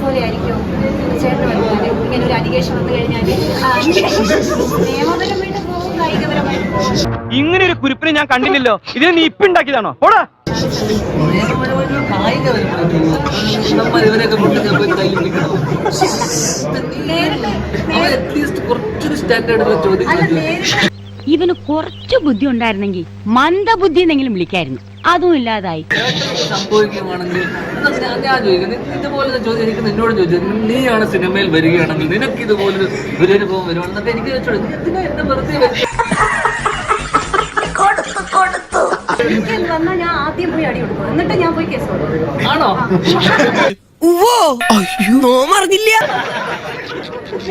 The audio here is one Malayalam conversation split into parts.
പോലെ ആയിരിക്കും ചേട്ടൻ വരുന്നത്. ഇങ്ങനെ ഒരു അലിഗേഷൻ വന്നു കഴിഞ്ഞാൽ നിയമപരമായിട്ട് പോകും, കായികപരമായിട്ട് പോകും. ഇങ്ങനെ ഒരു കുരിപ്പിനെ ഞാൻ കണ്ടില്ലല്ലോ. ഇത് നീ ഇപ്പൊ ഉണ്ടാക്കിയതാണോ? ഓടാ. ഇവന് കുറച്ചു ബുദ്ധി ഉണ്ടായിരുന്നെങ്കിൽ മന്ദബുദ്ധി എന്നെങ്കിലും വിളിക്കായിരുന്നു. അതും ഇല്ലാതായി. സംഭവിക്കുകയാണെങ്കിൽ ഞാൻ ചോദിക്കുന്നത് ഇതുപോലെ ചോദ്യം എനിക്ക് നിന്നോട് ചോദിച്ചത്, നീയാണ് സിനിമയിൽ വരികയാണെങ്കിൽ നിനക്ക് ഇതുപോലൊരു ദുരനുഭവം വരുവാണെന്നൊക്കെ എനിക്ക് ചോദിച്ചോളൂ. എന്നെ വെറുതെ വന്നാൽ ഞാൻ ആദ്യം പോയി അടി കൊടുക്കും, എന്നിട്ട് ഞാൻ പോയി കേസ് കൊടുക്കും. ആണോ?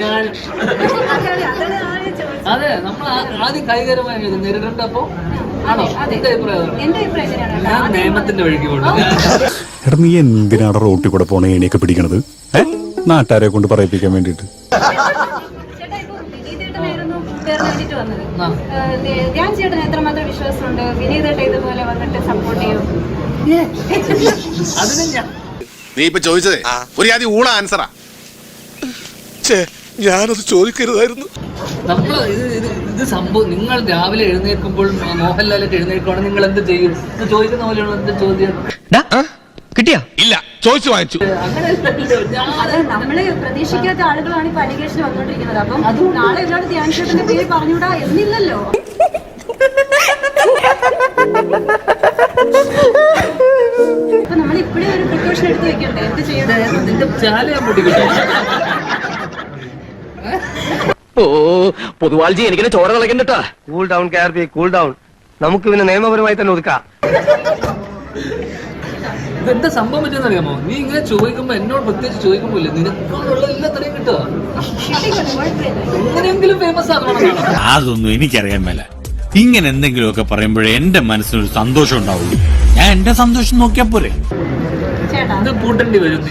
ഞാൻ അതെ, നമ്മൾ ആദ്യം കൈകാര്യമായി നേരിടേണ്ടപ്പോ ആണോ? എന്റെ അഭിപ്രായം ഞാൻ നിയമത്തിന്റെ വഴിക്ക് പോകുന്നു. എടാ, നീ എന്തിനാണ് റോട്ടിൽ കൂടെ പോണ ഏണിയൊക്കെ പിടിക്കണത്? നാട്ടുകാരെ കൊണ്ട് പറയിപ്പിക്കാൻ വേണ്ടിട്ട്. ഞാൻ ചേട്ടന് എത്രമാത്രം വിശ്വാസമുണ്ട് വിനീതേട്ട ഇതുപോലെ വന്നിട്ട് സപ്പോർട്ട് ചെയ്യും? അതിന് നീ ഇപ്പൊ ചോദിച്ചതേ ഒരു ആദ്യം ഊള ആൻസറാ. ഞാനത് ചോദിക്കരുതായിരുന്നു. നമ്മൾ ഇത് സംഭവം. നിങ്ങൾ രാവിലെ എഴുന്നേൽക്കുമ്പോൾ മോഹൻലാലൊക്കെ എഴുന്നേൽക്കുവാണെങ്കിൽ നിങ്ങൾ എന്ത് ചെയ്യും? ഇത് ചോദിക്കുന്ന പോലെയാണ് എന്ത് ചോദ്യം. കിട്ടിയാ? ഇല്ല, ചോദിച്ചു വാങ്ങിച്ചു. അത് നമ്മള് പ്രതീക്ഷിക്കാത്ത ആളുകളാണ് ഇപ്പൊ അലിഗേഷൻ വന്നോണ്ടിരിക്കുന്നത്. അപ്പം നാളെ എല്ലാവരും ധ്യാനിച്ചതിന്റെ പേര് പറഞ്ഞുകൂടാ എന്നില്ലല്ലോ. അപ്പൊ നമ്മൾ ഇപ്പഴേ ഒരു പ്രിക്കോഷൻ എടുത്ത് വെക്കണ്ടേ? എന്ത് ചെയ്യണം? നിന്റെ ചാലയാൻ പൊട്ടിക്കിട്ടും. ഓ പൊതുവാൾജി എനിക്കിനെ ചോര കളക്കണ്ടട്ടാ. Cool down KRP, cool down. നമുക്ക് പിന്നെ നിയമപരമായി തന്നെ ഒതുക്കാം. ഇതെന്താ സംഭവം പറ്റുമെന്ന് അറിയാമോ? നീ ഇങ്ങനെ ചോദിക്കുമ്പോ എന്നോട് പ്രത്യേകിച്ച് ചോദിക്കുമ്പോ ഇല്ല നിനക്കുള്ള എല്ലാത്തരെയും കിട്ടുക. എങ്ങനെയെങ്കിലും ഫേമസ് ആകണമെന്നാണ്. അതൊന്നും എനിക്കറിയാൻ മേല. ഇങ്ങനെ എന്തെങ്കിലുമൊക്കെ പറയുമ്പോഴേ എന്റെ മനസ്സിനൊരു സന്തോഷം ഉണ്ടാവുള്ളൂ. ഞാൻ എന്റെ സന്തോഷം നോക്കിയാ പോരെ. ഇത് കൂട്ടേണ്ടി വരും.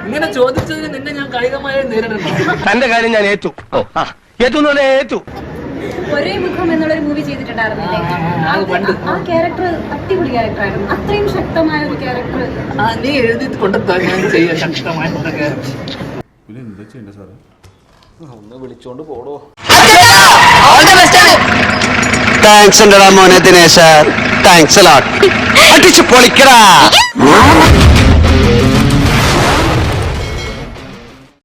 ഇങ്ങനെ ചോദിച്ചതിന് നിന്നെ ഞാൻ കായികമായി നേരിടണം. തന്റെ കാര്യം ഞാൻ ഏറ്റു. ഏറ്റു. ഒരേ മുഖം എന്നുള്ളൊരു മൂവി ചെയ്തിട്ടുണ്ടായിരുന്നില്ലേ? ആ ക്യാരക്ടർ അടിപൊളി ക്യാരക്ടറായിരുന്നു. അത്രയും ശക്തമായ ഒരു ക്യാരക്ടർ നീ എഴുതി കൊണ്ടെത്താൻ ഞാൻ ചെയ്യാം. ശക്തമായിട്ടുള്ള ക്യാരക്ടർ ഒന്ന് വിളിച്ചോണ്ട് പോടോ. താങ്ക്സ് ഉണ്ടടാ മോനെ ദിനേശ. താങ്ക്സ് അടിച്ചു പൊളിക്കടാ.